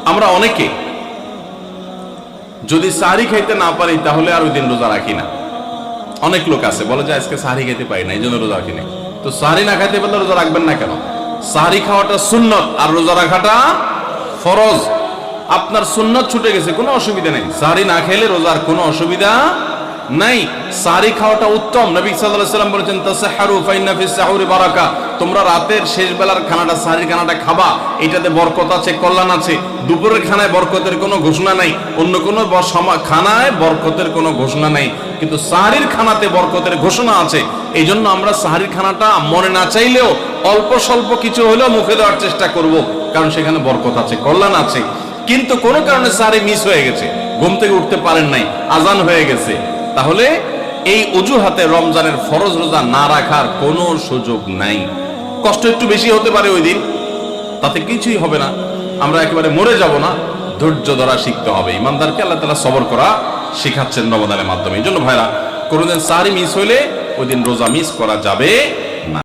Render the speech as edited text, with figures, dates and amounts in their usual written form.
আমরা অনেকে যদি সাহরি খাইতে না পারি তাহলে আর ওই দিন রোজা রাখি না। অনেক লোক আছে বলে যে আজকে সাহরি খাইতে পারি না এই জন্য রোজা রাখি না। তো সাহরি না খাইতে পারলে রোজা রাখবেন না কেন? সাহরি খাওয়াটা সুন্নত আর রোজা রাখাটা ফরজ। আপনার সুন্নত ছুটে গেছে, কোনো অসুবিধা নেই। সাহরি না খেলে রোজার কোনো অসুবিধা নাই। সাহরি খাওয়াটা উত্তম। নবী সাল্লাল্লাহু আলাইহি ওয়াসাল্লাম বলেছেন তাসাহহারু ফাইন্না ফিস সাহুরি বারাকা, তোমরা রাতের শেষ বেলার খানাটা সাহরির খানাটা খাবা, এটাতে বরকত আছে, কল্যাণ আছে। দুপুরের খানায় বরকতের কোনো ঘোষণা নাই, অন্য কোনো খানায় বরকতের কোনো ঘোষণা নাই, কিন্তু সাহরির খানাতে বরকতের ঘোষণা আছে। এই জন্য আমরা সাহরির খানাটা মনে না চাইলেও অল্প স্বল্প কিছু হলেও মুখে দেওয়ার চেষ্টা করব, কারণ সেখানে বরকত আছে, কল্যাণ আছে। কিন্তু কোনো কারণে সাহরি মিস হয়ে গেছে, ঘুম থেকে উঠতে পারেন নাই, আজান হয়ে গেছে, তাহলে এই অজুহাতে রমজানের ফরজ রোজা না রাখার কোনো সুযোগ নাই। কষ্ট একটু বেশি হতে পারে ওই দিন, তাতে কিছুই হবে না, আমরা একেবারে মরে যাব না। ধৈর্য ধরা শিখতে হবে। ইমানদারকে আল্লাহ তাআলা সবর করা শিখাচ্ছেন রমাদানের মাধ্যমে। এই জন্য ভাইরা, কোনোদিন সাহরি মিস হইলে ওই দিন রোজা মিস করা যাবে